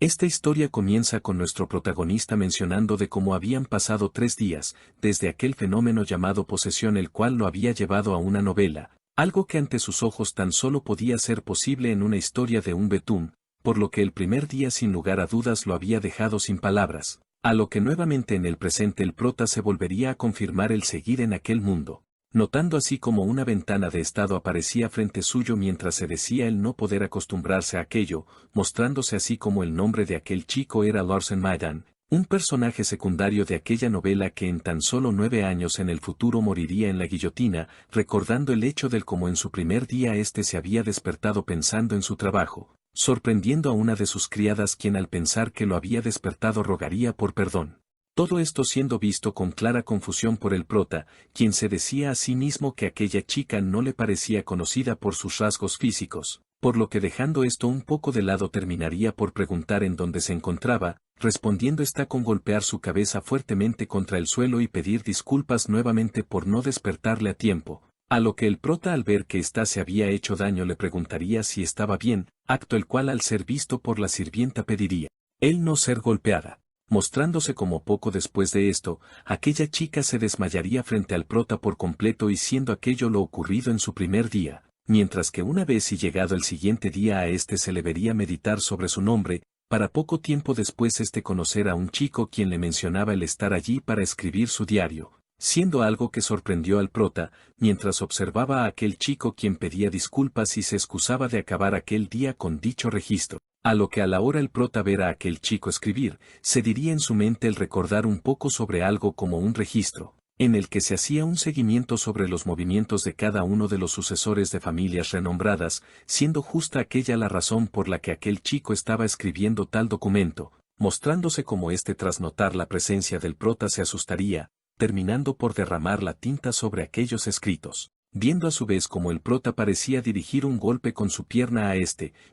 Esta historia comienza con nuestro protagonista mencionando de cómo habían pasado 3 días, desde aquel fenómeno llamado posesión el cual lo había llevado a una novela, algo que ante sus ojos tan solo podía ser posible en una historia de un betún, por lo que el primer día sin lugar a dudas lo había dejado sin palabras, a lo que nuevamente en el presente el prota se volvería a confirmar el seguir en aquel mundo. Notando así como una ventana de estado aparecía frente suyo mientras se decía el no poder acostumbrarse a aquello, mostrándose así como el nombre de aquel chico era Larsen Maidan, un personaje secundario de aquella novela que en tan solo 9 años en el futuro moriría en la guillotina, recordando el hecho del cómo en su primer día éste se había despertado pensando en su trabajo, sorprendiendo a una de sus criadas quien al pensar que lo había despertado rogaría por perdón. Todo esto siendo visto con clara confusión por el prota, quien se decía a sí mismo que aquella chica no le parecía conocida por sus rasgos físicos, por lo que dejando esto un poco de lado terminaría por preguntar en dónde se encontraba, respondiendo esta con golpear su cabeza fuertemente contra el suelo y pedir disculpas nuevamente por no despertarle a tiempo, a lo que el prota al ver que ésta se había hecho daño le preguntaría si estaba bien, acto el cual al ser visto por la sirvienta pediría, él no ser golpeada. Mostrándose como poco después de esto, aquella chica se desmayaría frente al prota por completo y siendo aquello lo ocurrido en su primer día, mientras que una vez y llegado el siguiente día a este se le vería meditar sobre su nombre, para poco tiempo después conocer a un chico quien le mencionaba el estar allí para escribir su diario, siendo algo que sorprendió al prota, mientras observaba a aquel chico quien pedía disculpas y se excusaba de acabar aquel día con dicho registro. A lo que a la hora el prota ver a aquel chico escribir, se diría en su mente el recordar un poco sobre algo como un registro, en el que se hacía un seguimiento sobre los movimientos de cada uno de los sucesores de familias renombradas, siendo justa aquella la razón por la que aquel chico estaba escribiendo tal documento, mostrándose como tras notar la presencia del prota se asustaría, terminando por derramar la tinta sobre aquellos escritos. Viendo a su vez como el prota parecía dirigir un golpe con su pierna a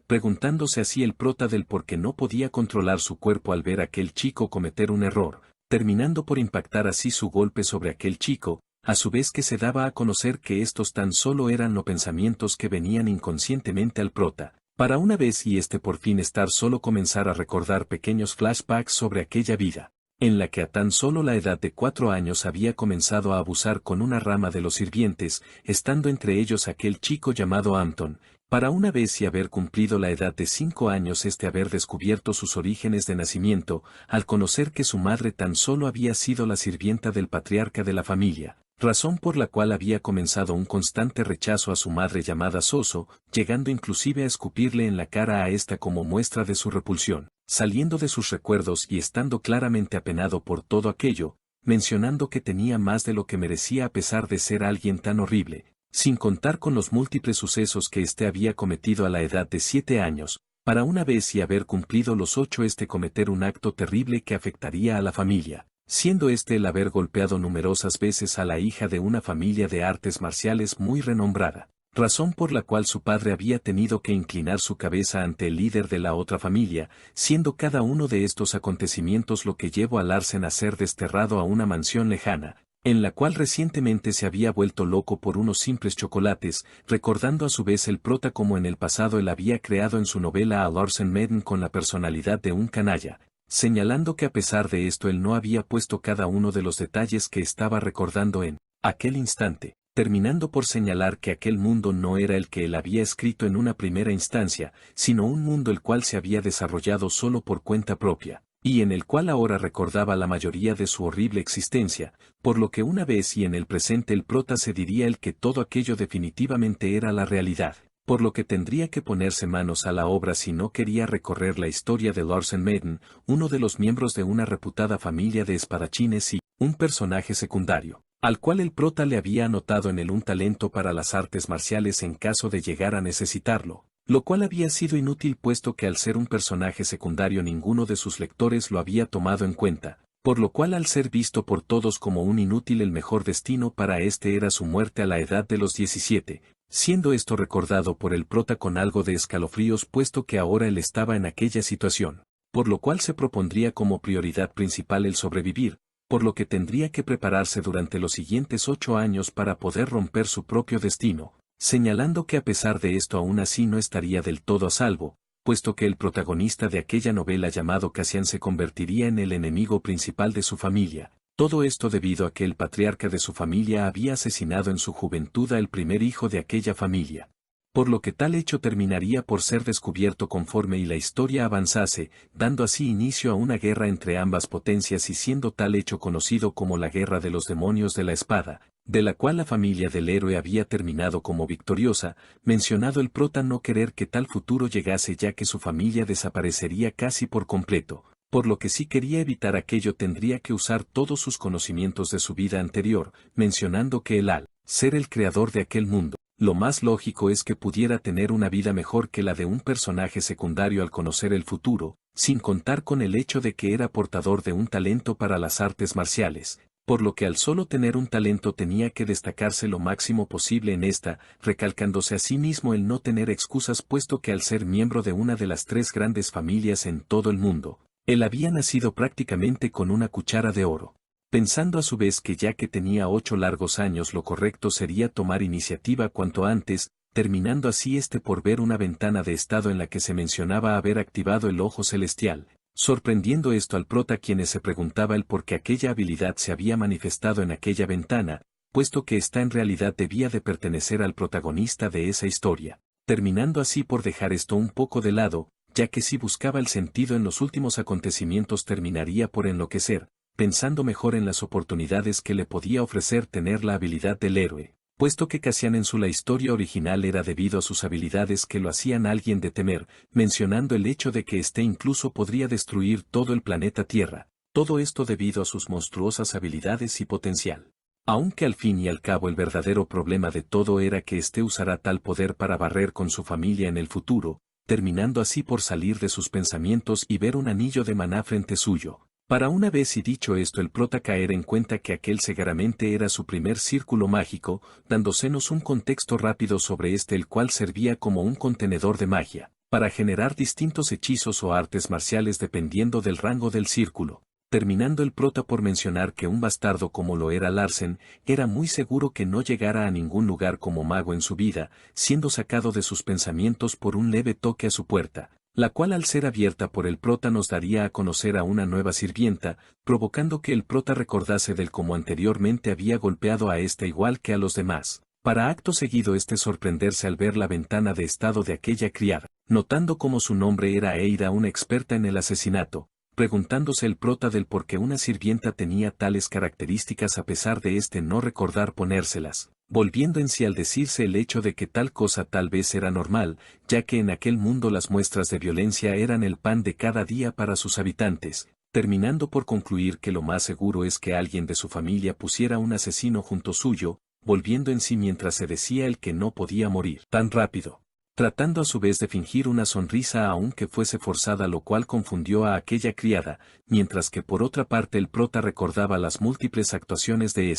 preguntándose así el prota del por qué no podía controlar su cuerpo al ver a aquel chico cometer un error, terminando por impactar así su golpe sobre aquel chico, a su vez que se daba a conocer que estos tan solo eran los pensamientos que venían inconscientemente al prota, para una vez y por fin estar solo comenzar a recordar pequeños flashbacks sobre aquella vida, en la que a tan solo la edad de 4 años había comenzado a abusar con una rama de los sirvientes, estando entre ellos aquel chico llamado Hampton, para una vez y haber cumplido la edad de 5 años haber descubierto sus orígenes de nacimiento, al conocer que su madre tan solo había sido la sirvienta del patriarca de la familia, razón por la cual había comenzado un constante rechazo a su madre llamada Soso, llegando inclusive a escupirle en la cara a esta como muestra de su repulsión. Saliendo de sus recuerdos y estando claramente apenado por todo aquello, mencionando que tenía más de lo que merecía a pesar de ser alguien tan horrible, sin contar con los múltiples sucesos que había cometido a la edad de 7 años, para una vez y haber cumplido los 8 cometer un acto terrible que afectaría a la familia, siendo el haber golpeado numerosas veces a la hija de una familia de artes marciales muy renombrada. Razón por la cual su padre había tenido que inclinar su cabeza ante el líder de la otra familia, siendo cada uno de estos acontecimientos lo que llevó a Larsen a ser desterrado a una mansión lejana, en la cual recientemente se había vuelto loco por unos simples chocolates, recordando a su vez el prota como en el pasado él había creado en su novela a Larsen Madden con la personalidad de un canalla, señalando que a pesar de esto él no había puesto cada uno de los detalles que estaba recordando en aquel instante, terminando por señalar que aquel mundo no era el que él había escrito en una primera instancia, sino un mundo el cual se había desarrollado solo por cuenta propia, y en el cual ahora recordaba la mayoría de su horrible existencia, por lo que una vez y en el presente el prota se diría el que todo aquello definitivamente era la realidad, por lo que tendría que ponerse manos a la obra si no quería recorrer la historia de Larsen Madden, uno de los miembros de una reputada familia de espadachines y un personaje secundario, al cual el prota le había anotado en él un talento para las artes marciales en caso de llegar a necesitarlo, lo cual había sido inútil puesto que al ser un personaje secundario ninguno de sus lectores lo había tomado en cuenta, por lo cual al ser visto por todos como un inútil el mejor destino para era su muerte a la edad de los 17, siendo esto recordado por el prota con algo de escalofríos puesto que ahora él estaba en aquella situación, por lo cual se propondría como prioridad principal el sobrevivir, por lo que tendría que prepararse durante los siguientes 8 años para poder romper su propio destino, señalando que a pesar de esto aún así no estaría del todo a salvo, puesto que el protagonista de aquella novela llamado Cassian se convertiría en el enemigo principal de su familia. Todo esto debido a que el patriarca de su familia había asesinado en su juventud al primer hijo de aquella familia. Por lo que tal hecho terminaría por ser descubierto conforme y la historia avanzase, dando así inicio a una guerra entre ambas potencias y siendo tal hecho conocido como la Guerra de los Demonios de la Espada, de la cual la familia del héroe había terminado como victoriosa, mencionado el prota no querer que tal futuro llegase ya que su familia desaparecería casi por completo. Por lo que si quería evitar aquello tendría que usar todos sus conocimientos de su vida anterior, mencionando que él al ser el creador de aquel mundo, lo más lógico es que pudiera tener una vida mejor que la de un personaje secundario al conocer el futuro, sin contar con el hecho de que era portador de un talento para las artes marciales, por lo que al solo tener un talento tenía que destacarse lo máximo posible en esta, recalcándose a sí mismo el no tener excusas puesto que al ser miembro de una de las 3 grandes familias en todo el mundo, él había nacido prácticamente con una cuchara de oro. Pensando a su vez que ya que tenía 8 largos años lo correcto sería tomar iniciativa cuanto antes, terminando así por ver una ventana de estado en la que se mencionaba haber activado el ojo celestial, sorprendiendo esto al prota quienes se preguntaba el por qué aquella habilidad se había manifestado en aquella ventana, puesto que esta en realidad debía de pertenecer al protagonista de esa historia, terminando así por dejar esto un poco de lado, ya que si buscaba el sentido en los últimos acontecimientos terminaría por enloquecer, pensando mejor en las oportunidades que le podía ofrecer tener la habilidad del héroe, puesto que Cassian en la historia original era debido a sus habilidades que lo hacían alguien de temer, mencionando el hecho de que incluso podría destruir todo el planeta Tierra, todo esto debido a sus monstruosas habilidades y potencial. Aunque al fin y al cabo el verdadero problema de todo era que usará tal poder para barrer con su familia en el futuro, terminando así por salir de sus pensamientos y ver un anillo de maná frente suyo. Para una vez y dicho esto el prota caer en cuenta que aquel seguramente era su primer círculo mágico, dándosenos un contexto rápido sobre el cual servía como un contenedor de magia, para generar distintos hechizos o artes marciales dependiendo del rango del círculo. Terminando el prota por mencionar que un bastardo como lo era Larsen, era muy seguro que no llegara a ningún lugar como mago en su vida, siendo sacado de sus pensamientos por un leve toque a su puerta, la cual al ser abierta por el prota nos daría a conocer a una nueva sirvienta, provocando que el prota recordase del cómo anteriormente había golpeado a igual que a los demás, para acto seguido sorprenderse al ver la ventana de estado de aquella criada, notando como su nombre era Eira, una experta en el asesinato, preguntándose el prota del por qué una sirvienta tenía tales características a pesar de no recordar ponérselas, volviendo en sí al decirse el hecho de que tal cosa tal vez era normal, ya que en aquel mundo las muestras de violencia eran el pan de cada día para sus habitantes, terminando por concluir que lo más seguro es que alguien de su familia pusiera un asesino junto suyo, volviendo en sí mientras se decía el que no podía morir tan rápido, tratando a su vez de fingir una sonrisa aunque fuese forzada, lo cual confundió a aquella criada, mientras que por otra parte el prota recordaba las múltiples actuaciones de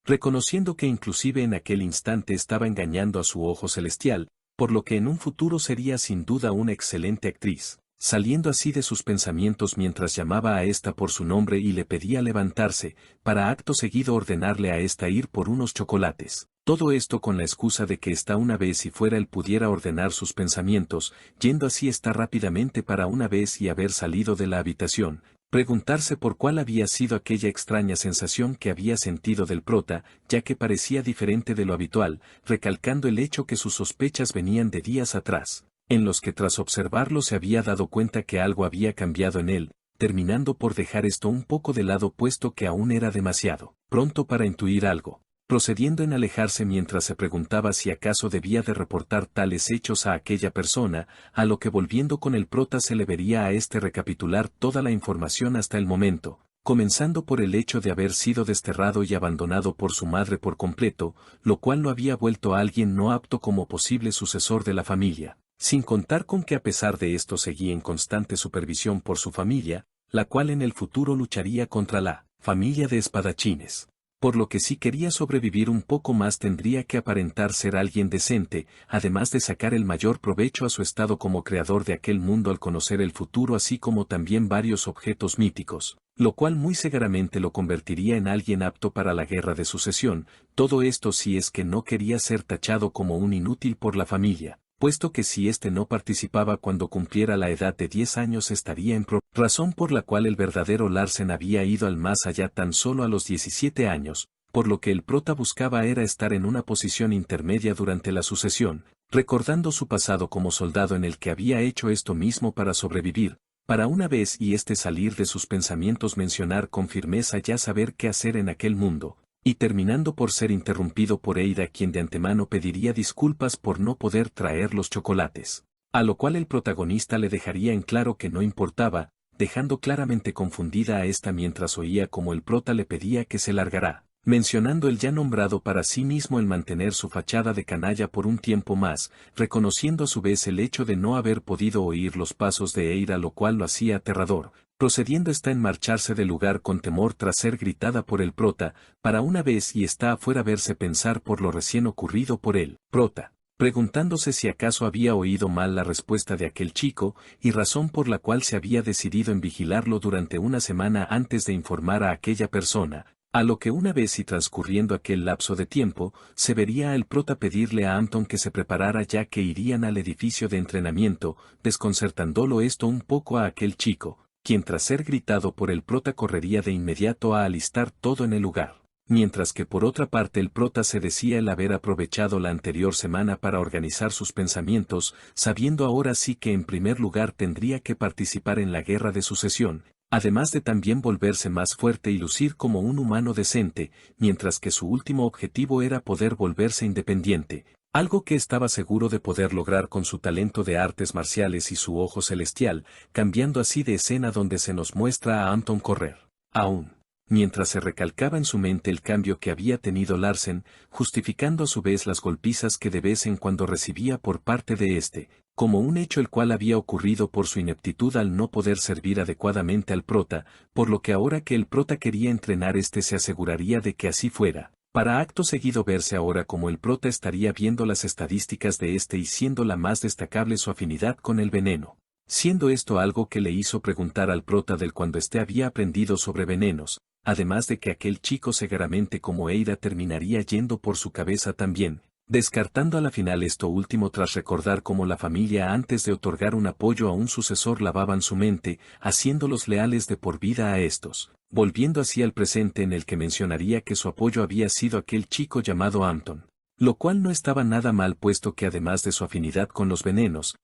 reconociendo que inclusive en aquel instante estaba engañando a su ojo celestial, por lo que en un futuro sería sin duda una excelente actriz, saliendo así de sus pensamientos mientras llamaba a por su nombre y le pedía levantarse, para acto seguido ordenarle a ir por unos chocolates. Todo esto con la excusa de que una vez si fuera él pudiera ordenar sus pensamientos, yendo así rápidamente para una vez y haber salido de la habitación, preguntarse por cuál había sido aquella extraña sensación que había sentido del prota, ya que parecía diferente de lo habitual, recalcando el hecho que sus sospechas venían de días atrás, en los que tras observarlo se había dado cuenta que algo había cambiado en él, terminando por dejar esto un poco de lado puesto que aún era demasiado pronto para intuir algo, procediendo en alejarse mientras se preguntaba si acaso debía de reportar tales hechos a aquella persona, a lo que volviendo con el prota se le vería a recapitular toda la información hasta el momento, comenzando por el hecho de haber sido desterrado y abandonado por su madre por completo, lo cual lo había vuelto a alguien no apto como posible sucesor de la familia, sin contar con que a pesar de esto seguía en constante supervisión por su familia, la cual en el futuro lucharía contra la familia de espadachines. Por lo que si quería sobrevivir un poco más tendría que aparentar ser alguien decente, además de sacar el mayor provecho a su estado como creador de aquel mundo al conocer el futuro así como también varios objetos míticos, lo cual muy seguramente lo convertiría en alguien apto para la guerra de sucesión, todo esto si es que no quería ser tachado como un inútil por la familia, puesto que si éste no participaba cuando cumpliera la edad de 10 años estaría en razón por la cual el verdadero Larsen había ido al más allá tan solo a los 17 años, por lo que el prota buscaba era estar en una posición intermedia durante la sucesión, recordando su pasado como soldado en el que había hecho esto mismo para sobrevivir, para una vez y salir de sus pensamientos mencionar con firmeza ya saber qué hacer en aquel mundo, y terminando por ser interrumpido por Eira quien de antemano pediría disculpas por no poder traer los chocolates. A lo cual el protagonista le dejaría en claro que no importaba, dejando claramente confundida a esta mientras oía como el prota le pedía que se largara, mencionando el ya nombrado para sí mismo el mantener su fachada de canalla por un tiempo más, reconociendo a su vez el hecho de no haber podido oír los pasos de Eira lo cual lo hacía aterrador, procediendo está en marcharse del lugar con temor tras ser gritada por el prota, para una vez y está afuera verse pensar por lo recién ocurrido por él, prota, preguntándose si acaso había oído mal la respuesta de aquel chico, y razón por la cual se había decidido en vigilarlo durante una semana antes de informar a aquella persona, a lo que una vez y transcurriendo aquel lapso de tiempo, se vería al prota pedirle a Anton que se preparara ya que irían al edificio de entrenamiento, desconcertándolo esto un poco a aquel chico, quien tras ser gritado por el prota correría de inmediato a alistar todo en el lugar. Mientras que por otra parte el prota se decía el haber aprovechado la anterior semana para organizar sus pensamientos, sabiendo ahora sí que en primer lugar tendría que participar en la guerra de sucesión, además de también volverse más fuerte y lucir como un humano decente, mientras que su último objetivo era poder volverse independiente, algo que estaba seguro de poder lograr con su talento de artes marciales y su ojo celestial, cambiando así de escena donde se nos muestra a Anton correr. Aún, mientras se recalcaba en su mente el cambio que había tenido Larsen, justificando a su vez las golpizas que de vez en cuando recibía por parte de este, como un hecho el cual había ocurrido por su ineptitud al no poder servir adecuadamente al prota, por lo que ahora que el prota quería entrenar se aseguraría de que así fuera. Para acto seguido verse ahora como el prota estaría viendo las estadísticas de y siendo la más destacable su afinidad con el veneno. Siendo esto algo que le hizo preguntar al prota del cuando había aprendido sobre venenos, además de que aquel chico seguramente como Eira terminaría yendo por su cabeza también, descartando a la final esto último tras recordar cómo la familia antes de otorgar un apoyo a un sucesor lavaban su mente, haciéndolos leales de por vida a estos, volviendo así al presente en el que mencionaría que su apoyo había sido aquel chico llamado Anton. Lo cual no estaba nada mal puesto que además de su afinidad con los venenos,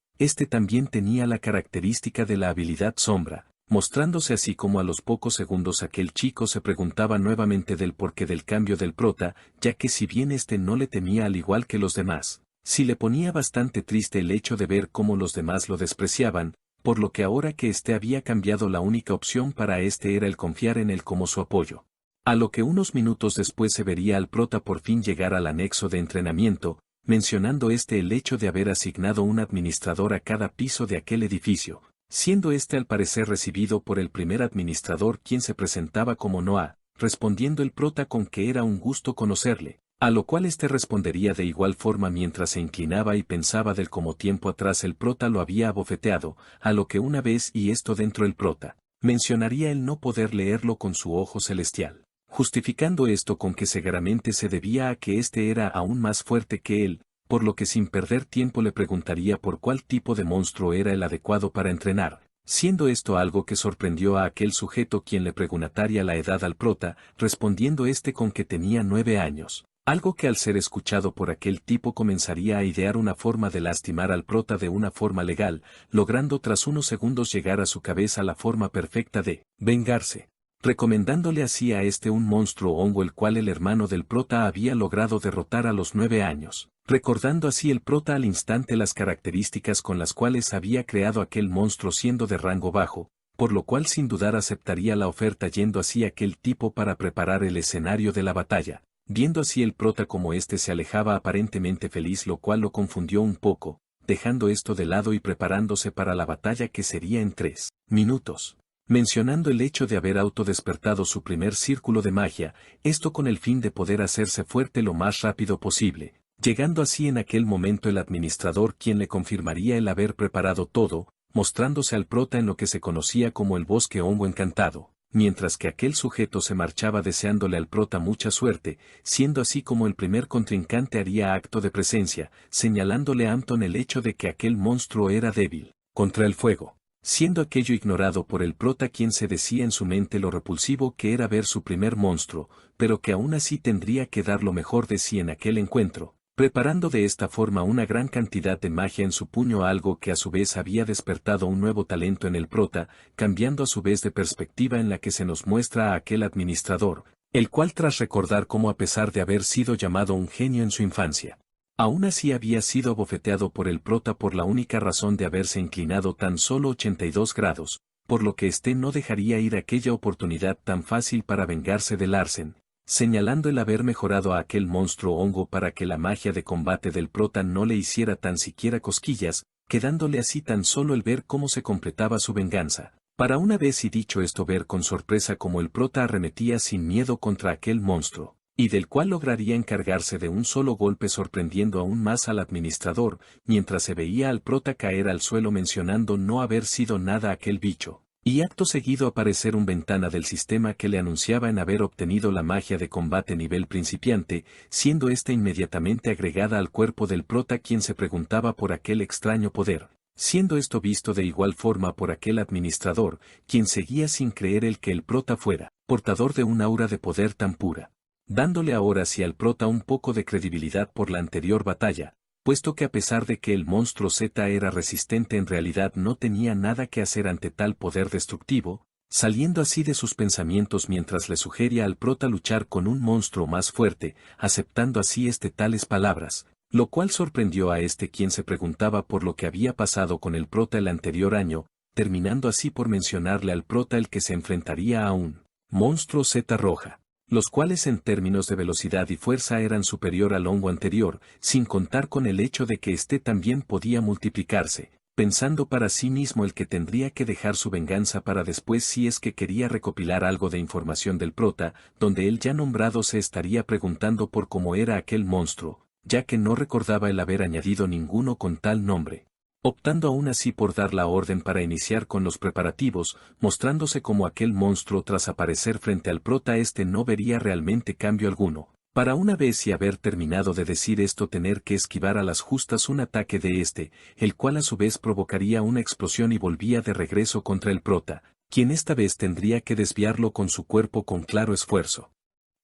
también tenía la característica de la habilidad sombra, mostrándose así como a los pocos segundos aquel chico se preguntaba nuevamente del porqué del cambio del prota, ya que si bien no le temía al igual que los demás, sí le ponía bastante triste el hecho de ver cómo los demás lo despreciaban, por lo que ahora que había cambiado la única opción para era el confiar en él como su apoyo. A lo que unos minutos después se vería al prota por fin llegar al anexo de entrenamiento, mencionando el hecho de haber asignado un administrador a cada piso de aquel edificio, siendo al parecer recibido por el primer administrador quien se presentaba como Noah, respondiendo el prota con que era un gusto conocerle, a lo cual respondería de igual forma mientras se inclinaba y pensaba del cómo tiempo atrás el prota lo había abofeteado, a lo que una vez y esto dentro el prota, mencionaría el no poder leerlo con su ojo celestial, justificando esto con que seguramente se debía a que era aún más fuerte que él, por lo que sin perder tiempo le preguntaría por cuál tipo de monstruo era el adecuado para entrenar, siendo esto algo que sorprendió a aquel sujeto quien le preguntaría la edad al prota, respondiendo con que tenía 9 años, algo que al ser escuchado por aquel tipo comenzaría a idear una forma de lastimar al prota de una forma legal, logrando tras unos segundos llegar a su cabeza la forma perfecta de vengarse, recomendándole así a un monstruo hongo el cual el hermano del prota había logrado derrotar a los 9 años, recordando así el prota al instante las características con las cuales había creado aquel monstruo siendo de rango bajo, por lo cual sin dudar aceptaría la oferta yendo así aquel tipo para preparar el escenario de la batalla, viendo así el prota como se alejaba aparentemente feliz lo cual lo confundió un poco, dejando esto de lado y preparándose para la batalla que sería en 3 minutos. Mencionando el hecho de haber autodespertado su primer círculo de magia, esto con el fin de poder hacerse fuerte lo más rápido posible, llegando así en aquel momento el administrador quien le confirmaría el haber preparado todo, mostrándose al prota en lo que se conocía como el bosque hongo encantado, mientras que aquel sujeto se marchaba deseándole al prota mucha suerte, siendo así como el primer contrincante haría acto de presencia, señalándole a Anton el hecho de que aquel monstruo era débil contra el fuego. Siendo aquello ignorado por el prota, quien se decía en su mente lo repulsivo que era ver su primer monstruo, pero que aún así tendría que dar lo mejor de sí en aquel encuentro, preparando de esta forma una gran cantidad de magia en su puño, algo que a su vez había despertado un nuevo talento en el prota, cambiando a su vez de perspectiva en la que se nos muestra a aquel administrador, el cual tras recordar cómo a pesar de haber sido llamado un genio en su infancia, aún así había sido abofeteado por el prota por la única razón de haberse inclinado tan solo 82 grados, por lo que éste no dejaría ir aquella oportunidad tan fácil para vengarse de Larsen, señalando el haber mejorado a aquel monstruo hongo para que la magia de combate del prota no le hiciera tan siquiera cosquillas, quedándole así tan solo el ver cómo se completaba su venganza. Para una vez y dicho esto, ver con sorpresa cómo el prota arremetía sin miedo contra aquel monstruo, y del cual lograría encargarse de un solo golpe, sorprendiendo aún más al administrador, mientras se veía al prota caer al suelo mencionando no haber sido nada aquel bicho. Y acto seguido aparecer un ventana del sistema que le anunciaba en haber obtenido la magia de combate nivel principiante, siendo esta inmediatamente agregada al cuerpo del prota, quien se preguntaba por aquel extraño poder, siendo esto visto de igual forma por aquel administrador, quien seguía sin creer el que el prota fuera portador de un aura de poder tan pura, dándole ahora sí al prota un poco de credibilidad por la anterior batalla, puesto que a pesar de que el monstruo Z era resistente, en realidad no tenía nada que hacer ante tal poder destructivo, saliendo así de sus pensamientos mientras le sugería al prota luchar con un monstruo más fuerte, aceptando así tales palabras, lo cual sorprendió a quien se preguntaba por lo que había pasado con el prota el anterior año, terminando así por mencionarle al prota el que se enfrentaría a un monstruo Z roja, los cuales en términos de velocidad y fuerza eran superior al hongo anterior, sin contar con el hecho de que también podía multiplicarse, pensando para sí mismo el que tendría que dejar su venganza para después si es que quería recopilar algo de información del prota, donde el ya nombrado se estaría preguntando por cómo era aquel monstruo, ya que no recordaba el haber añadido ninguno con tal nombre, optando aún así por dar la orden para iniciar con los preparativos, mostrándose como aquel monstruo tras aparecer frente al prota. No vería realmente cambio alguno, para una vez y haber terminado de decir esto tener que esquivar a las justas un ataque de el cual a su vez provocaría una explosión y volvía de regreso contra el prota, quien esta vez tendría que desviarlo con su cuerpo con claro esfuerzo,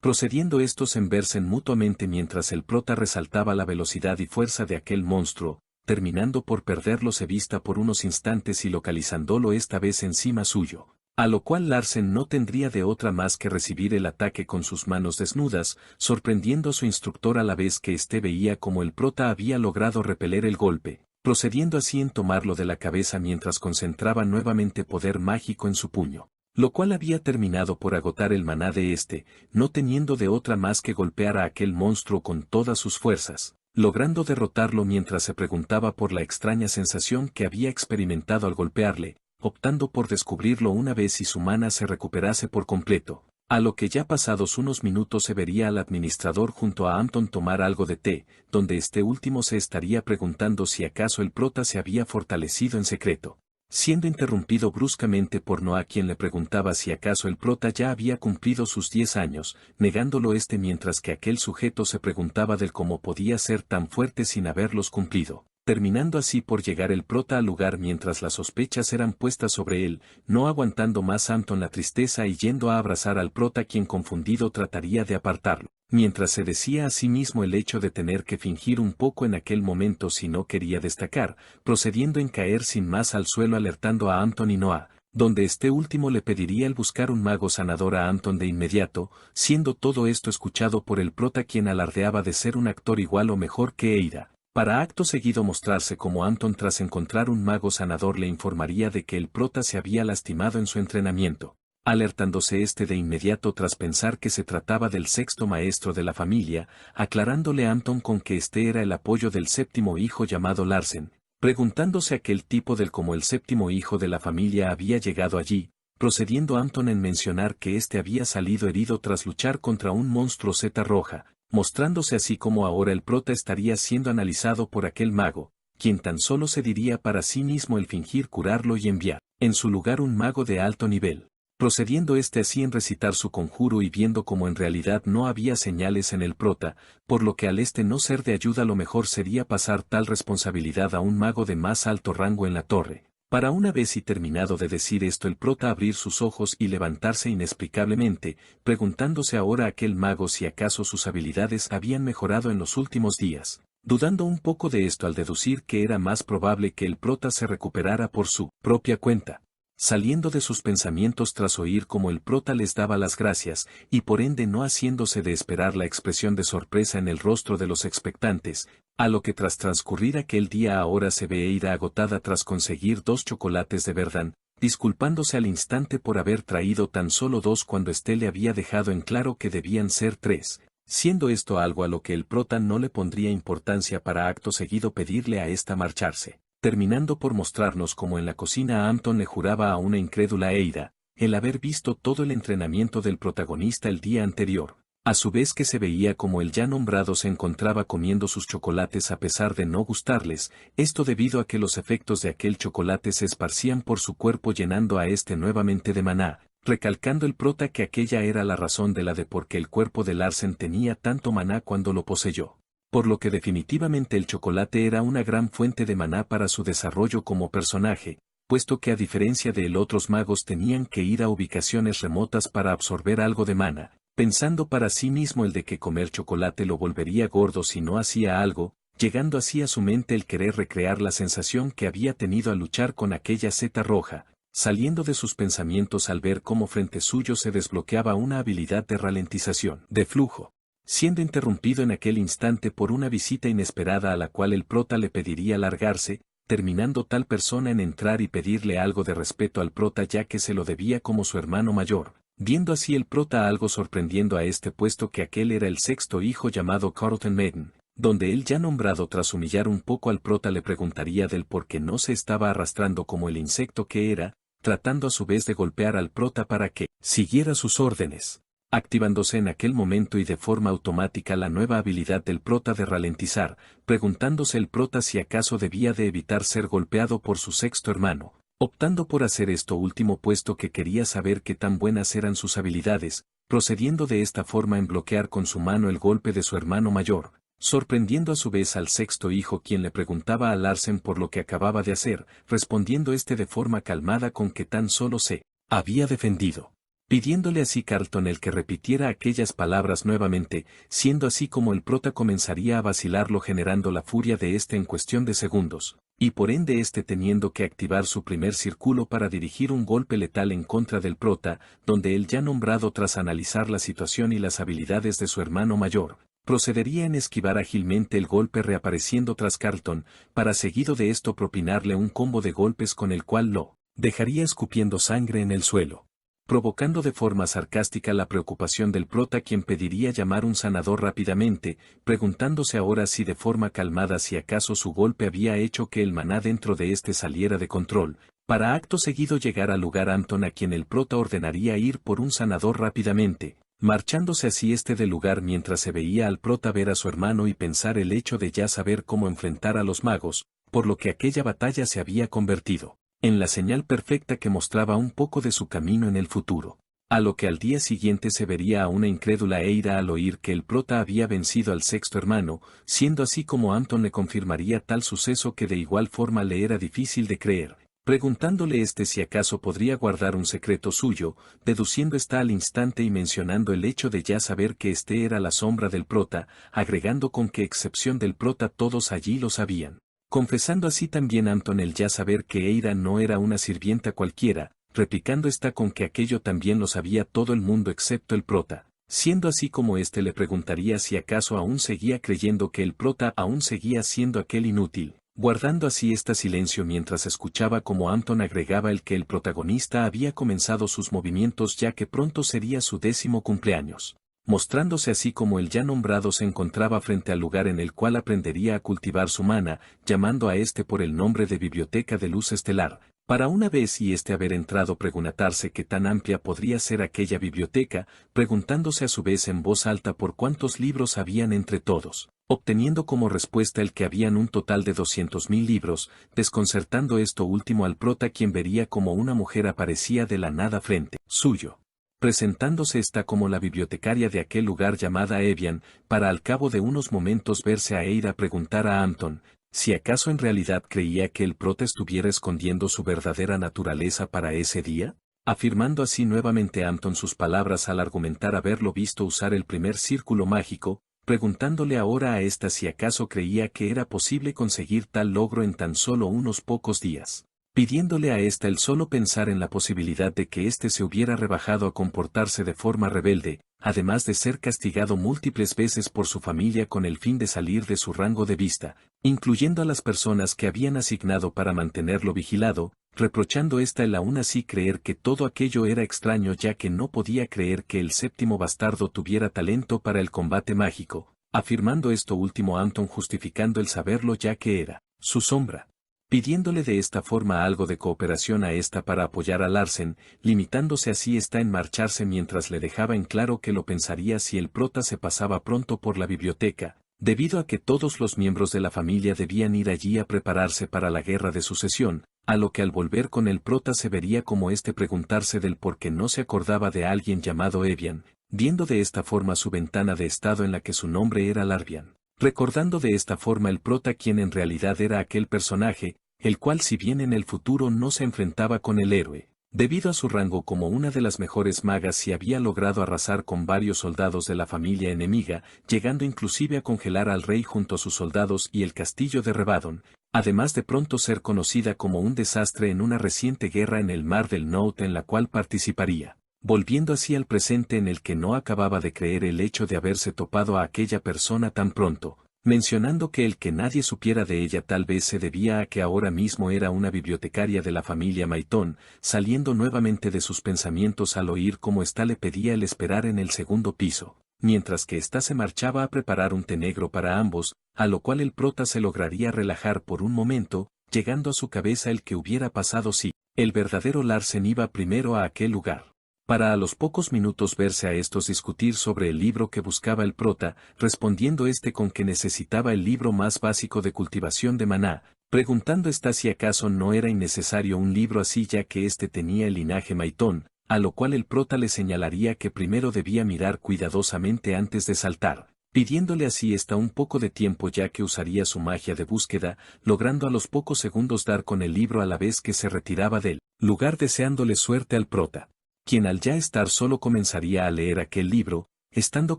procediendo estos en verse mutuamente mientras el prota resaltaba la velocidad y fuerza de aquel monstruo, terminando por perderlos de vista por unos instantes y localizándolo esta vez encima suyo, a lo cual Larsen no tendría de otra más que recibir el ataque con sus manos desnudas, sorprendiendo a su instructor a la vez que veía como el prota había logrado repeler el golpe, procediendo así en tomarlo de la cabeza mientras concentraba nuevamente poder mágico en su puño, lo cual había terminado por agotar el maná de no teniendo de otra más que golpear a aquel monstruo con todas sus fuerzas, logrando derrotarlo mientras se preguntaba por la extraña sensación que había experimentado al golpearle, optando por descubrirlo una vez y su mana se recuperase por completo, a lo que ya pasados unos minutos se vería al administrador junto a Anton tomar algo de té, donde último se estaría preguntando si acaso el prota se había fortalecido en secreto, siendo interrumpido bruscamente por Noah, quien le preguntaba si acaso el prota ya había cumplido sus 10 años, negándolo mientras que aquel sujeto se preguntaba del cómo podía ser tan fuerte sin haberlos cumplido, terminando así por llegar el prota al lugar mientras las sospechas eran puestas sobre él, no aguantando más Anton la tristeza y yendo a abrazar al prota, quien confundido trataría de apartarlo, mientras se decía a sí mismo el hecho de tener que fingir un poco en aquel momento si no quería destacar, procediendo en caer sin más al suelo alertando a Anton y Noah, donde último le pediría el buscar un mago sanador a Anton de inmediato, siendo todo esto escuchado por el prota, quien alardeaba de ser un actor igual o mejor que Eira, para acto seguido mostrarse como Anton tras encontrar un mago sanador le informaría de que el prota se había lastimado en su entrenamiento, alertándose de inmediato tras pensar que se trataba del sexto maestro de la familia, aclarándole a Anton con que era el apoyo del séptimo hijo llamado Larsen, preguntándose aquel tipo del cómo el séptimo hijo de la familia había llegado allí, procediendo Anton en mencionar que había salido herido tras luchar contra un monstruo Z roja, mostrándose así como ahora el prota estaría siendo analizado por aquel mago, quien tan solo se diría para sí mismo el fingir curarlo y enviar en su lugar un mago de alto nivel. procediendo así en recitar su conjuro y viendo como en realidad no había señales en el prota, por lo que al no ser de ayuda lo mejor sería pasar tal responsabilidad a un mago de más alto rango en la torre. Para una vez y terminado de decir esto el prota abrir sus ojos y levantarse inexplicablemente, preguntándose ahora aquel mago si acaso sus habilidades habían mejorado en los últimos días, dudando un poco de esto al deducir que era más probable que el prota se recuperara por su propia cuenta. Saliendo de sus pensamientos tras oír cómo el prota les daba las gracias, y por ende no haciéndose de esperar la expresión de sorpresa en el rostro de los expectantes, a lo que tras transcurrir aquel día ahora se ve ira agotada tras conseguir 2 chocolates de verdad, disculpándose al instante por haber traído tan solo 2 cuando le había dejado en claro que debían ser 3, siendo esto algo a lo que el prota no le pondría importancia para acto seguido pedirle a esta marcharse. Terminando por mostrarnos como en la cocina Hampton le juraba a una incrédula Eira, el haber visto todo el entrenamiento del protagonista el día anterior, a su vez que se veía como el ya nombrado se encontraba comiendo sus chocolates a pesar de no gustarles, esto debido a que los efectos de aquel chocolate se esparcían por su cuerpo llenando a nuevamente de maná, recalcando el prota que aquella era la razón de por qué el cuerpo de Larsen tenía tanto maná cuando lo poseyó. Por lo que definitivamente el chocolate era una gran fuente de maná para su desarrollo como personaje, puesto que a diferencia de otros magos tenían que ir a ubicaciones remotas para absorber algo de maná, pensando para sí mismo el de que comer chocolate lo volvería gordo si no hacía algo, llegando así a su mente el querer recrear la sensación que había tenido al luchar con aquella seta roja, saliendo de sus pensamientos al ver cómo frente suyo se desbloqueaba una habilidad de ralentización de flujo, siendo interrumpido en aquel instante por una visita inesperada a la cual el prota le pediría largarse, terminando tal persona en entrar y pedirle algo de respeto al prota ya que se lo debía como su hermano mayor, viendo así el prota algo sorprendiendo a puesto que aquel era el 6º hijo llamado Carlton Maiden, donde él ya nombrado tras humillar un poco al prota le preguntaría del por qué no se estaba arrastrando como el insecto que era, tratando a su vez de golpear al prota para que siguiera sus órdenes. Activándose en aquel momento y de forma automática la nueva habilidad del prota de ralentizar, preguntándose el prota si acaso debía de evitar ser golpeado por su 6º hermano, optando por hacer esto último puesto que quería saber qué tan buenas eran sus habilidades, procediendo de esta forma en bloquear con su mano el golpe de su hermano mayor, sorprendiendo a su vez al 6º hijo quien le preguntaba a Larsen por lo que acababa de hacer, respondiendo de forma calmada con que tan solo se había defendido, pidiéndole así Carlton el que repitiera aquellas palabras nuevamente, siendo así como el prota comenzaría a vacilarlo generando la furia de en cuestión de segundos, y por ende teniendo que activar su primer círculo para dirigir un golpe letal en contra del prota, donde el ya nombrado tras analizar la situación y las habilidades de su hermano mayor, procedería en esquivar ágilmente el golpe reapareciendo tras Carlton, para seguido de esto propinarle un combo de golpes con el cual lo dejaría escupiendo sangre en el suelo, provocando de forma sarcástica la preocupación del prota quien pediría llamar un sanador rápidamente, preguntándose ahora si de forma calmada si acaso su golpe había hecho que el maná dentro de saliera de control, para acto seguido llegar al lugar Hampton a quien el prota ordenaría ir por un sanador rápidamente, marchándose así del lugar mientras se veía al prota ver a su hermano y pensar el hecho de ya saber cómo enfrentar a los magos, por lo que aquella batalla se había convertido en la señal perfecta que mostraba un poco de su camino en el futuro. A lo que al día siguiente se vería a una incrédula Eira al oír que el prota había vencido al 6º hermano, siendo así como Hampton le confirmaría tal suceso que de igual forma le era difícil de creer, preguntándole si acaso podría guardar un secreto suyo, deduciendo al instante y mencionando el hecho de ya saber que era la sombra del prota, agregando con que excepción del prota todos allí lo sabían. Confesando así también Hampton el ya saber que Eira no era una sirvienta cualquiera, replicando con que aquello también lo sabía todo el mundo excepto el prota, siendo así como le preguntaría si acaso aún seguía creyendo que el prota aún seguía siendo aquel inútil, guardando así silencio mientras escuchaba como Hampton agregaba el que el protagonista había comenzado sus movimientos ya que pronto sería su 10º cumpleaños. Mostrándose así como el ya nombrado se encontraba frente al lugar en el cual aprendería a cultivar su mana, llamando a por el nombre de Biblioteca de Luz Estelar, para una vez y haber entrado preguntarse qué tan amplia podría ser aquella biblioteca, preguntándose a su vez en voz alta por cuántos libros habían entre todos, obteniendo como respuesta el que habían un total de 200.000 libros, desconcertando esto último al prota, quien vería como una mujer aparecía de la nada frente suyo. Presentándose esta como la bibliotecaria de aquel lugar llamada Evian, para al cabo de unos momentos verse a Eira preguntar a Anton, si acaso en realidad creía que el prota estuviera escondiendo su verdadera naturaleza para ese día, afirmando así nuevamente Anton sus palabras al argumentar haberlo visto usar el primer círculo mágico, preguntándole ahora a esta si acaso creía que era posible conseguir tal logro en tan solo unos pocos días, pidiéndole a esta el solo pensar en la posibilidad de que éste se hubiera rebajado a comportarse de forma rebelde, además de ser castigado múltiples veces por su familia con el fin de salir de su rango de vista, incluyendo a las personas que habían asignado para mantenerlo vigilado, reprochando ésta el aún así creer que todo aquello era extraño, ya que no podía creer que el séptimo bastardo tuviera talento para el combate mágico, afirmando esto último Anton justificando el saberlo ya que era su sombra, pidiéndole de esta forma algo de cooperación a esta para apoyar a Larsen, limitándose así esta en marcharse mientras le dejaba en claro que lo pensaría si el prota se pasaba pronto por la biblioteca, debido a que todos los miembros de la familia debían ir allí a prepararse para la guerra de sucesión, a lo que al volver con el prota se vería como éste preguntarse del por qué no se acordaba de alguien llamado Evian, viendo de esta forma su ventana de estado en la que su nombre era Larvian. Recordando de esta forma el prota quien en realidad era aquel personaje, el cual si bien en el futuro no se enfrentaba con el héroe, debido a su rango como una de las mejores magas y había logrado arrasar con varios soldados de la familia enemiga, llegando inclusive a congelar al rey junto a sus soldados y el castillo de Rebadon, además de pronto ser conocida como un desastre en una reciente guerra en el mar del Nout en la cual participaría, volviendo así al presente en el que no acababa de creer el hecho de haberse topado a aquella persona tan pronto, mencionando que el que nadie supiera de ella tal vez se debía a que ahora mismo era una bibliotecaria de la familia Maitón, saliendo nuevamente de sus pensamientos al oír cómo ésta le pedía el esperar en el segundo piso, mientras que ésta se marchaba a preparar un té negro para ambos, a lo cual el prota se lograría relajar por un momento, llegando a su cabeza el que hubiera pasado si el verdadero Larsen iba primero a aquel lugar, para a los pocos minutos verse a estos discutir sobre el libro que buscaba el prota, respondiendo éste con que necesitaba el libro más básico de cultivación de maná, preguntando ésta si acaso no era innecesario un libro así ya que éste tenía el linaje Maitón, a lo cual el prota le señalaría que primero debía mirar cuidadosamente antes de saltar, pidiéndole así ésta un poco de tiempo ya que usaría su magia de búsqueda, logrando a los pocos segundos dar con el libro a la vez que se retiraba del lugar deseándole suerte al prota, quien al ya estar solo comenzaría a leer aquel libro, estando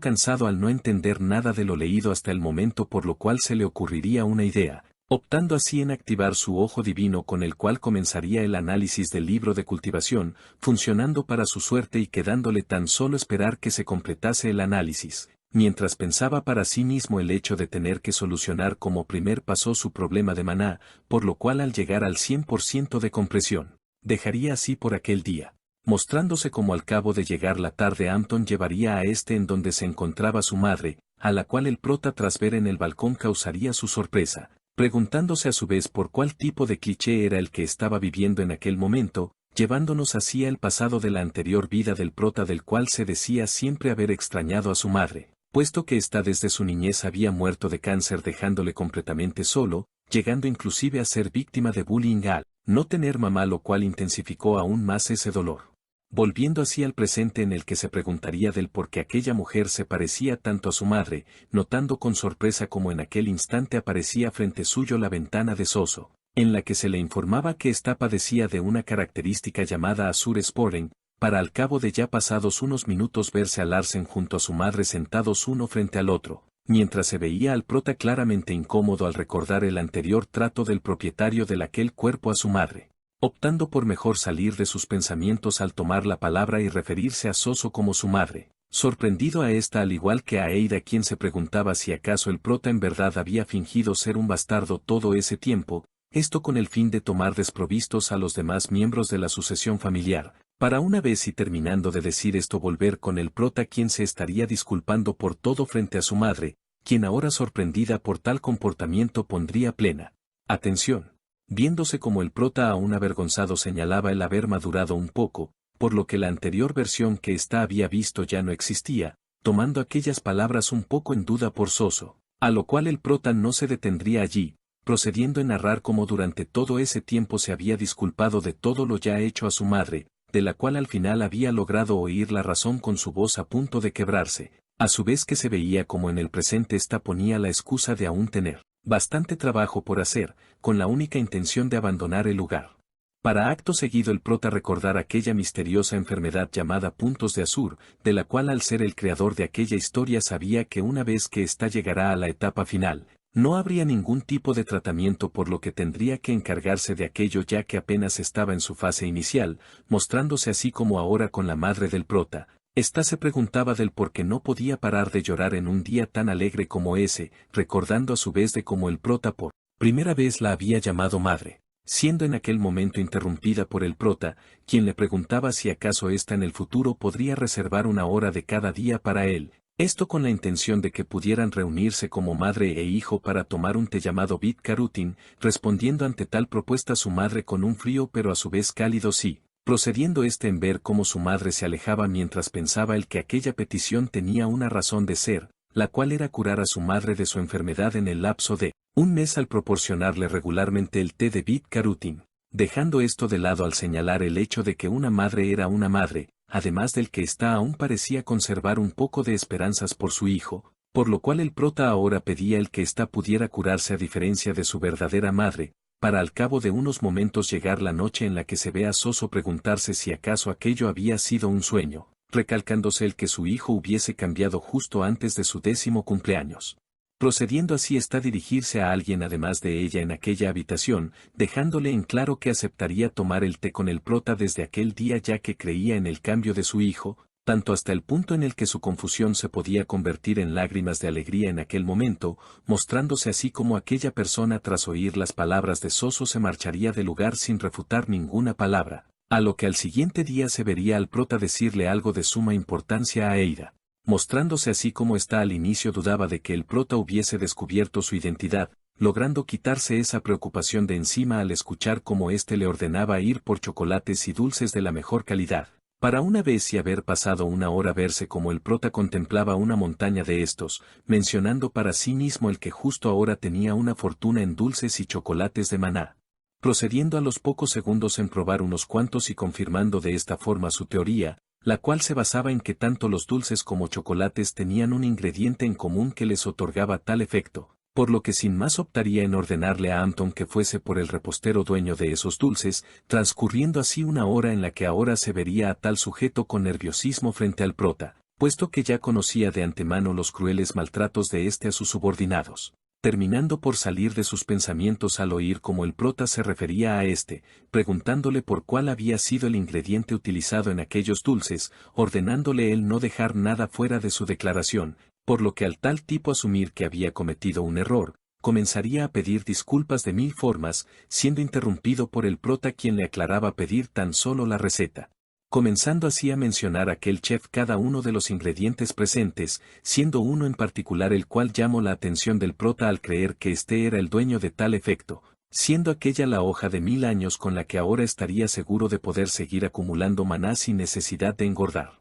cansado al no entender nada de lo leído hasta el momento por lo cual se le ocurriría una idea, optando así en activar su ojo divino con el cual comenzaría el análisis del libro de cultivación, funcionando para su suerte y quedándole tan solo esperar que se completase el análisis, mientras pensaba para sí mismo el hecho de tener que solucionar como primer paso su problema de maná, por lo cual al llegar al 100% de compresión, dejaría así por aquel día. Mostrándose como al cabo de llegar la tarde Anton llevaría a este en donde se encontraba su madre, a la cual el prota tras ver en el balcón causaría su sorpresa, preguntándose a su vez por cuál tipo de cliché era el que estaba viviendo en aquel momento, llevándonos así al pasado de la anterior vida del prota del cual se decía siempre haber extrañado a su madre, puesto que ésta desde su niñez había muerto de cáncer dejándole completamente solo, llegando inclusive a ser víctima de bullying al no tener mamá, lo cual intensificó aún más ese dolor. Volviendo así al presente en el que se preguntaría del por qué aquella mujer se parecía tanto a su madre, notando con sorpresa como en aquel instante aparecía frente suyo la ventana de Soso, en la que se le informaba que ésta padecía de una característica llamada Azure Sporen, para al cabo de ya pasados unos minutos verse a Larsen junto a su madre sentados uno frente al otro, mientras se veía al prota claramente incómodo al recordar el anterior trato del propietario de aquel cuerpo a su madre, optando por mejor salir de sus pensamientos al tomar la palabra y referirse a Soso como su madre, sorprendido a esta al igual que a Eida, quien se preguntaba si acaso el prota en verdad había fingido ser un bastardo todo ese tiempo, esto con el fin de tomar desprovistos a los demás miembros de la sucesión familiar, para una vez y terminando de decir esto volver con el prota quien se estaría disculpando por todo frente a su madre, quien ahora sorprendida por tal comportamiento pondría plena atención, viéndose como el prota aún avergonzado señalaba el haber madurado un poco, por lo que la anterior versión que ésta había visto ya no existía, tomando aquellas palabras un poco en duda por Soso, A lo cual el prota no se detendría allí, procediendo en narrar cómo durante todo ese tiempo se había disculpado de todo lo ya hecho a su madre, de la cual al final había logrado oír la razón con su voz a punto de quebrarse, a su vez que se veía como en el presente ésta ponía la excusa de aún tener bastante trabajo por hacer, con la única intención de abandonar el lugar. Para acto seguido el prota recordar aquella misteriosa enfermedad llamada puntos de azur, de la cual al ser el creador de aquella historia sabía que una vez que ésta llegará a la etapa final, no habría ningún tipo de tratamiento por lo que tendría que encargarse de aquello ya que apenas estaba en su fase inicial, mostrándose así como ahora con la madre del prota. Esta se preguntaba del por qué no podía parar de llorar en un día tan alegre como ese, recordando a su vez de cómo el prota por primera vez la había llamado madre, siendo en aquel momento interrumpida por el prota, quien le preguntaba si acaso ésta en el futuro podría reservar una hora de cada día para él, esto con la intención de que pudieran reunirse como madre e hijo para tomar un té llamado Bit Carutin, respondiendo ante tal propuesta su madre con un frío pero a su vez cálido sí, procediendo en ver cómo su madre se alejaba mientras pensaba él que aquella petición tenía una razón de ser, la cual era curar a su madre de su enfermedad en el lapso de un mes al proporcionarle regularmente el té de Bit Carutin, dejando esto de lado al señalar el hecho de que una madre era una madre, además del que ésta aún parecía conservar un poco de esperanzas por su hijo, por lo cual el prota ahora pedía el que ésta pudiera curarse a diferencia de su verdadera madre, para al cabo de unos momentos llegar la noche en la que se vea soso preguntarse si acaso aquello había sido un sueño, recalcándose el que su hijo hubiese cambiado justo antes de su 10º cumpleaños. Procediendo así está dirigirse a alguien además de ella en aquella habitación, dejándole en claro que aceptaría tomar el té con el prota desde aquel día ya que creía en el cambio de su hijo, tanto hasta el punto en el que su confusión se podía convertir en lágrimas de alegría en aquel momento, mostrándose así como aquella persona tras oír las palabras de Soso se marcharía del lugar sin refutar ninguna palabra, a lo que al siguiente día se vería al prota decirle algo de suma importancia a Eira, mostrándose así como ésta al inicio dudaba de que el prota hubiese descubierto su identidad, logrando quitarse esa preocupación de encima al escuchar cómo éste le ordenaba ir por chocolates y dulces de la mejor calidad, para una vez y haber pasado una hora verse como el prota contemplaba una montaña de estos, mencionando para sí mismo el que justo ahora tenía una fortuna en dulces y chocolates de maná. Procediendo a los pocos segundos en probar unos cuantos y confirmando de esta forma su teoría, la cual se basaba en que tanto los dulces como chocolates tenían un ingrediente en común que les otorgaba tal efecto, por lo que sin más optaría en ordenarle a Anton que fuese por el repostero dueño de esos dulces, transcurriendo así una hora en la que ahora se vería a tal sujeto con nerviosismo frente al prota, puesto que ya conocía de antemano los crueles maltratos de éste a sus subordinados. Terminando por salir de sus pensamientos al oír cómo el prota se refería a éste, preguntándole por cuál había sido el ingrediente utilizado en aquellos dulces, ordenándole él no dejar nada fuera de su declaración, por lo que al tal tipo asumir que había cometido un error, comenzaría a pedir disculpas de 1000 formas, siendo interrumpido por el prota quien le aclaraba pedir tan solo la receta. Comenzando así a mencionar aquel chef cada uno de los ingredientes presentes, siendo uno en particular el cual llamó la atención del prota al creer que éste era el dueño de tal efecto, siendo aquella la hoja de 1000 años con la que ahora estaría seguro de poder seguir acumulando maná sin necesidad de engordar.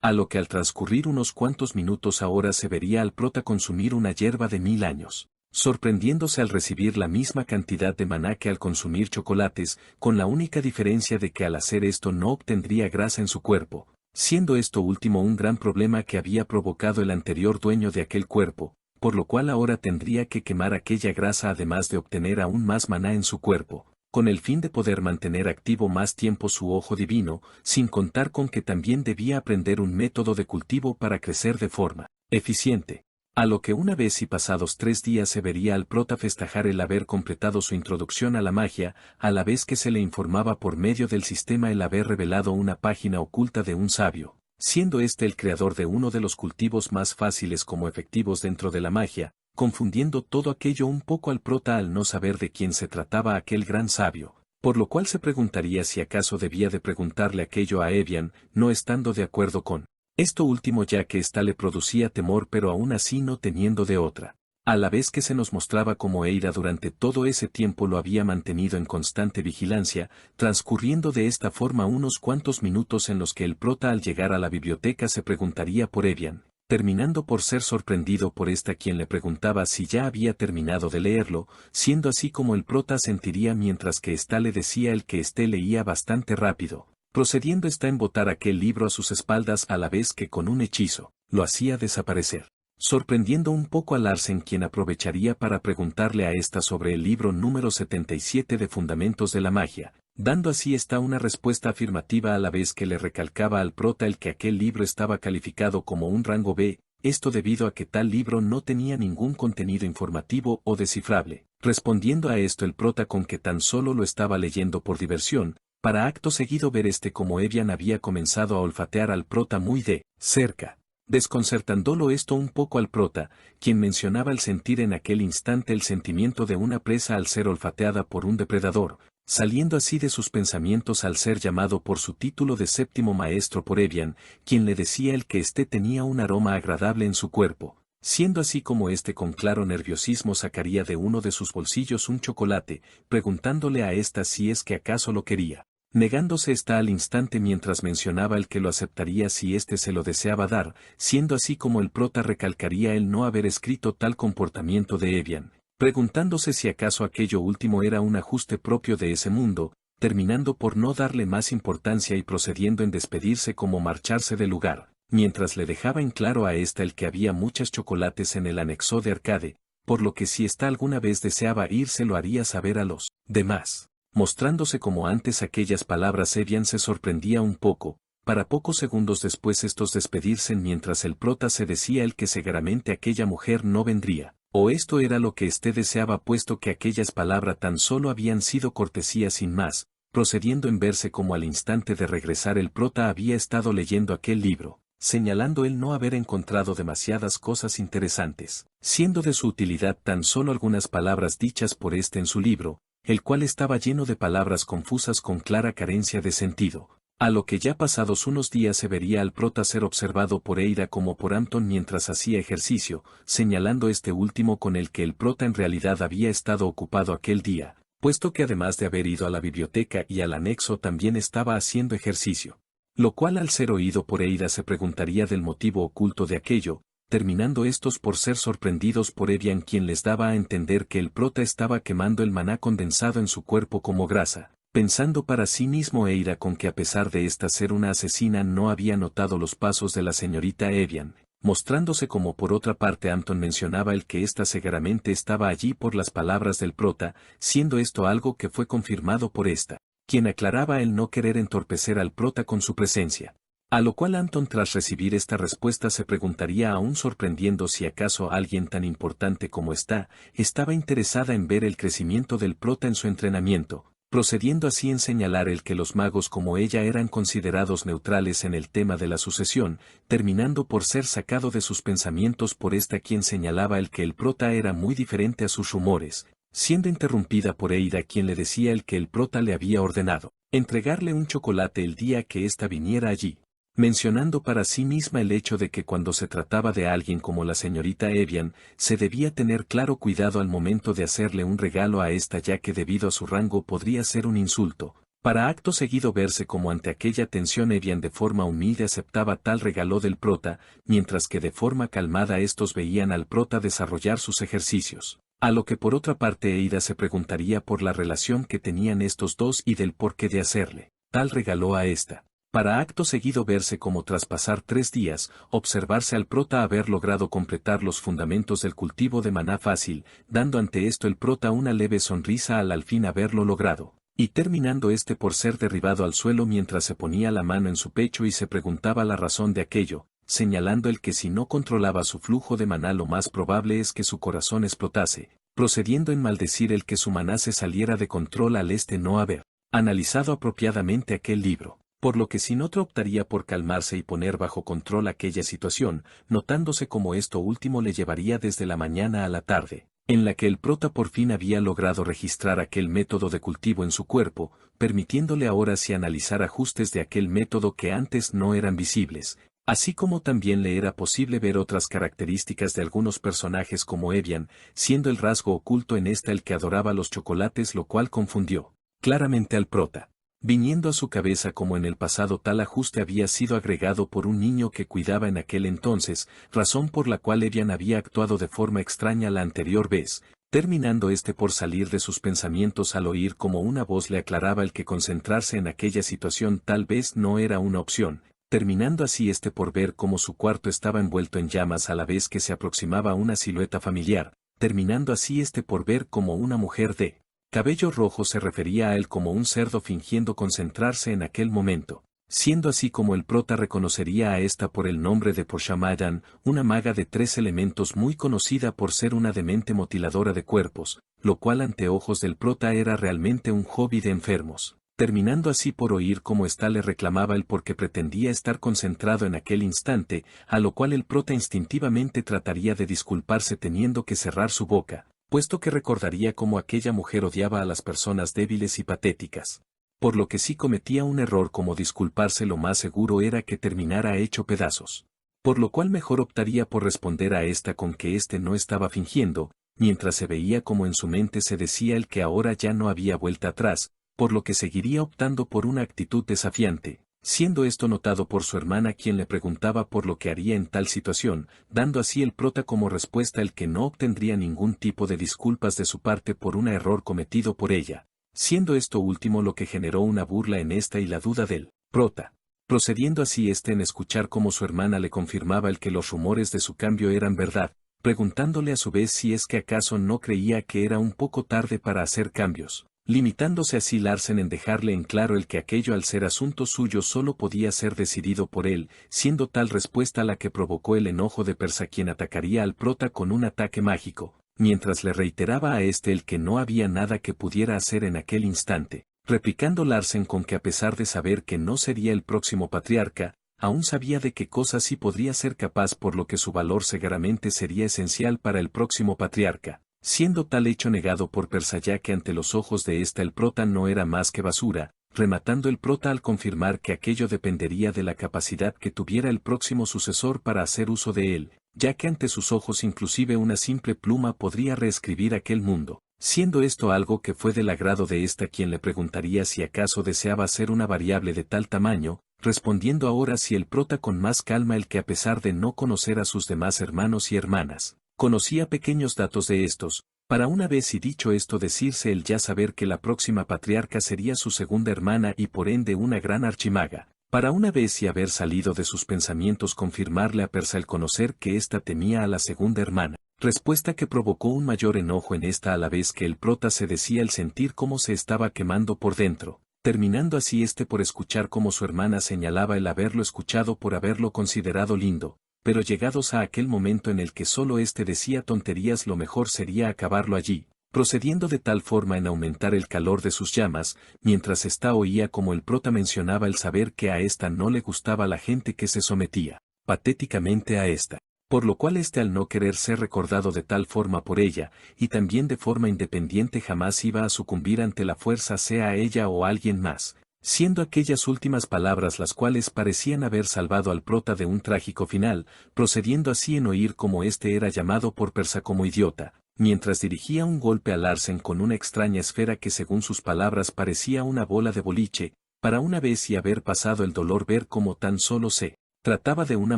A lo que al transcurrir unos cuantos minutos ahora se vería al prota consumir una hierba de 1000 años, sorprendiéndose al recibir la misma cantidad de maná que al consumir chocolates, con la única diferencia de que al hacer esto no obtendría grasa en su cuerpo, siendo esto último un gran problema que había provocado el anterior dueño de aquel cuerpo, por lo cual ahora tendría que quemar aquella grasa además de obtener aún más maná en su cuerpo, con el fin de poder mantener activo más tiempo su ojo divino, sin contar con que también debía aprender un método de cultivo para crecer de forma eficiente. A lo que una vez y pasados 3 días se vería al prota festejar el haber completado su introducción a la magia, a la vez que se le informaba por medio del sistema el haber revelado una página oculta de un sabio, siendo este el creador de uno de los cultivos más fáciles como efectivos dentro de la magia, confundiendo todo aquello un poco al prota al no saber de quién se trataba aquel gran sabio, por lo cual se preguntaría si acaso debía de preguntarle aquello a Evian, no estando de acuerdo con esto último ya que ésta le producía temor pero aún así no teniendo de otra. A la vez que se nos mostraba como Eira durante todo ese tiempo lo había mantenido en constante vigilancia, transcurriendo de esta forma unos cuantos minutos en los que el prota al llegar a la biblioteca se preguntaría por Evian, terminando por ser sorprendido por esta quien le preguntaba si ya había terminado de leerlo, siendo así como el prota sentiría mientras que ésta le decía el que éste leía bastante rápido, procediendo ésta en botar aquel libro a sus espaldas a la vez que con un hechizo, lo hacía desaparecer. Sorprendiendo un poco a Larsen quien aprovecharía para preguntarle a esta sobre el libro número 77 de Fundamentos de la Magia, dando así esta una respuesta afirmativa a la vez que le recalcaba al prota el que aquel libro estaba calificado como un rango B, esto debido a que tal libro no tenía ningún contenido informativo o descifrable, respondiendo a esto el prota con que tan solo lo estaba leyendo por diversión, para acto seguido ver como Evian había comenzado a olfatear al prota muy de cerca, desconcertándolo esto un poco al prota, quien mencionaba el sentir en aquel instante el sentimiento de una presa al ser olfateada por un depredador, saliendo así de sus pensamientos al ser llamado por su título de séptimo maestro por Evian, quien le decía el que éste tenía un aroma agradable en su cuerpo, siendo así como éste con claro nerviosismo sacaría de uno de sus bolsillos un chocolate, preguntándole a ésta si es que acaso lo quería. Negándose ésta al instante mientras mencionaba el que lo aceptaría si éste se lo deseaba dar, siendo así como el prota recalcaría el no haber escrito tal comportamiento de Evian, preguntándose si acaso aquello último era un ajuste propio de ese mundo, terminando por no darle más importancia y procediendo en despedirse como marcharse del lugar, mientras le dejaba en claro a ésta el que había muchos chocolates en el anexo de Arcade, por lo que si ésta alguna vez deseaba irse lo haría saber a los demás. Mostrándose como antes aquellas palabras Evian se sorprendía un poco, para pocos segundos después estos despedirse mientras el prota se decía el que seguramente aquella mujer no vendría, o esto era lo que éste deseaba puesto que aquellas palabras tan solo habían sido cortesía sin más, procediendo en verse como al instante de regresar el prota había estado leyendo aquel libro, señalando él no haber encontrado demasiadas cosas interesantes, siendo de su utilidad tan solo algunas palabras dichas por éste en su libro, el cual estaba lleno de palabras confusas con clara carencia de sentido, a lo que ya pasados unos días se vería al prota ser observado por Eida como por Anton mientras hacía ejercicio, señalando este último con el que el prota en realidad había estado ocupado aquel día, puesto que además de haber ido a la biblioteca y al anexo también estaba haciendo ejercicio, lo cual al ser oído por Eida se preguntaría del motivo oculto de aquello, terminando estos por ser sorprendidos por Evian quien les daba a entender que el prota estaba quemando el maná condensado en su cuerpo como grasa, pensando para sí mismo Eida con que a pesar de esta ser una asesina no había notado los pasos de la señorita Evian, mostrándose como por otra parte Anton mencionaba el que ésta seguramente estaba allí por las palabras del prota, siendo esto algo que fue confirmado por esta, quien aclaraba el no querer entorpecer al prota con su presencia. A lo cual Anton tras recibir esta respuesta se preguntaría aún sorprendiendo si acaso alguien tan importante como estaba interesada en ver el crecimiento del prota en su entrenamiento, procediendo así en señalar el que los magos como ella eran considerados neutrales en el tema de la sucesión, terminando por ser sacado de sus pensamientos por esta quien señalaba el que el prota era muy diferente a sus rumores, siendo interrumpida por Eida quien le decía el que el prota le había ordenado entregarle un chocolate el día que ésta viniera allí, mencionando para sí misma el hecho de que cuando se trataba de alguien como la señorita Evian, se debía tener claro cuidado al momento de hacerle un regalo a esta ya que debido a su rango podría ser un insulto, para acto seguido verse como ante aquella tensión Evian de forma humilde aceptaba tal regalo del prota, mientras que de forma calmada estos veían al prota desarrollar sus ejercicios. A lo que por otra parte Eida se preguntaría por la relación que tenían estos dos y del porqué de hacerle tal regalo a esta. Para acto seguido verse como tras pasar 3 días, observarse al prota haber logrado completar los fundamentos del cultivo de maná fácil, dando ante esto el prota una leve sonrisa al fin haberlo logrado, y terminando este por ser derribado al suelo mientras se ponía la mano en su pecho y se preguntaba la razón de aquello, señalando el que si no controlaba su flujo de maná lo más probable es que su corazón explotase, procediendo en maldecir el que su maná se saliera de control al no haber analizado apropiadamente aquel libro. Por lo que sin otro optaría por calmarse y poner bajo control aquella situación, notándose como esto último le llevaría desde la mañana a la tarde, en la que el prota por fin había logrado registrar aquel método de cultivo en su cuerpo, permitiéndole ahora sí analizar ajustes de aquel método que antes no eran visibles, así como también le era posible ver otras características de algunos personajes como Evian, siendo el rasgo oculto en esta el que adoraba los chocolates lo cual confundió claramente al prota. Viniendo a su cabeza como en el pasado tal ajuste había sido agregado por un niño que cuidaba en aquel entonces, razón por la cual Evian había actuado de forma extraña la anterior vez, terminando por salir de sus pensamientos al oír como una voz le aclaraba el que concentrarse en aquella situación tal vez no era una opción, terminando así por ver cómo su cuarto estaba envuelto en llamas a la vez que se aproximaba una silueta familiar, terminando así por ver cómo una mujer de cabello rojo se refería a él como un cerdo fingiendo concentrarse en aquel momento, siendo así como el prota reconocería a esta por el nombre de Porshamadan, una maga de 3 elementos muy conocida por ser una demente mutiladora de cuerpos, lo cual ante ojos del prota era realmente un hobby de enfermos, terminando así por oír cómo ésta le reclamaba el porque pretendía estar concentrado en aquel instante, a lo cual el prota instintivamente trataría de disculparse teniendo que cerrar su boca, puesto que recordaría cómo aquella mujer odiaba a las personas débiles y patéticas. Por lo que si cometía un error como disculparse lo más seguro era que terminara hecho pedazos. Por lo cual mejor optaría por responder a esta con que no estaba fingiendo, mientras se veía como en su mente se decía el que ahora ya no había vuelta atrás, por lo que seguiría optando por una actitud desafiante, siendo esto notado por su hermana quien le preguntaba por lo que haría en tal situación, dando así el prota como respuesta el que no obtendría ningún tipo de disculpas de su parte por un error cometido por ella, siendo esto último lo que generó una burla en esta y la duda del prota. Procediendo así en escuchar cómo su hermana le confirmaba el que los rumores de su cambio eran verdad, preguntándole a su vez si es que acaso no creía que era un poco tarde para hacer cambios. Limitándose así Larsen en dejarle en claro el que aquello al ser asunto suyo solo podía ser decidido por él, siendo tal respuesta la que provocó el enojo de Persa quien atacaría al prota con un ataque mágico, mientras le reiteraba a el que no había nada que pudiera hacer en aquel instante, replicando Larsen con que a pesar de saber que no sería el próximo patriarca, aún sabía de qué cosas sí podría ser capaz por lo que su valor seguramente sería esencial para el próximo patriarca. Siendo tal hecho negado por Persa ya que ante los ojos de el prota no era más que basura, rematando el prota al confirmar que aquello dependería de la capacidad que tuviera el próximo sucesor para hacer uso de él, ya que ante sus ojos inclusive una simple pluma podría reescribir aquel mundo, siendo esto algo que fue del agrado de quien le preguntaría si acaso deseaba ser una variable de tal tamaño, respondiendo ahora si el prota con más calma el que a pesar de no conocer a sus demás hermanos y hermanas, conocía pequeños datos de estos, para una vez y dicho esto decirse el ya saber que la próxima patriarca sería su segunda hermana y por ende una gran archimaga, para una vez y haber salido de sus pensamientos confirmarle a Persa el conocer que ésta temía a la segunda hermana, respuesta que provocó un mayor enojo en esta a la vez que el prota se decía el sentir cómo se estaba quemando por dentro, terminando así por escuchar cómo su hermana señalaba el haberlo escuchado por haberlo considerado lindo. Pero llegados a aquel momento en el que solo decía tonterías lo mejor sería acabarlo allí, procediendo de tal forma en aumentar el calor de sus llamas, mientras oía como el prota mencionaba el saber que a esta no le gustaba la gente que se sometía patéticamente a esta, por lo cual al no querer ser recordado de tal forma por ella, y también de forma independiente jamás iba a sucumbir ante la fuerza sea ella o alguien más. Siendo aquellas últimas palabras las cuales parecían haber salvado al prota de un trágico final, procediendo así en oír como era llamado por Persa como idiota, mientras dirigía un golpe a Larsen con una extraña esfera que según sus palabras parecía una bola de boliche, para una vez y haber pasado el dolor ver como tan solo se trataba de una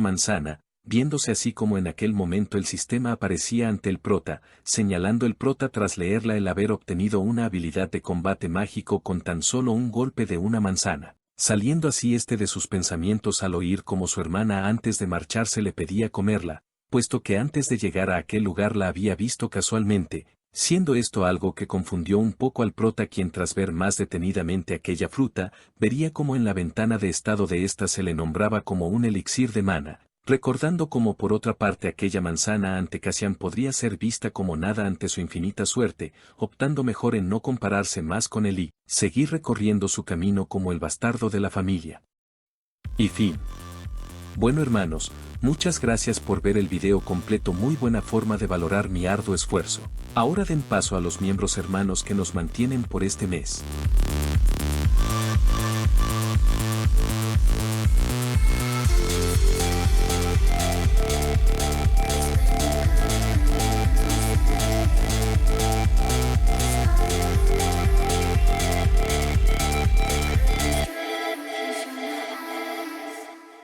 manzana, viéndose así como en aquel momento el sistema aparecía ante el prota, señalando el prota tras leerla el haber obtenido una habilidad de combate mágico con tan solo un golpe de una manzana, saliendo así de sus pensamientos al oír como su hermana antes de marcharse le pedía comerla, puesto que antes de llegar a aquel lugar la había visto casualmente, siendo esto algo que confundió un poco al prota quien tras ver más detenidamente aquella fruta, vería como en la ventana de estado de ésta se le nombraba como un elixir de mana. Recordando como por otra parte aquella manzana ante Cassian podría ser vista como nada ante su infinita suerte, optando mejor en no compararse más con él y seguir recorriendo su camino como el bastardo de la familia. Y fin. Bueno hermanos, muchas gracias por ver el video completo, muy buena forma de valorar mi arduo esfuerzo. Ahora den paso a los miembros hermanos que nos mantienen por este mes.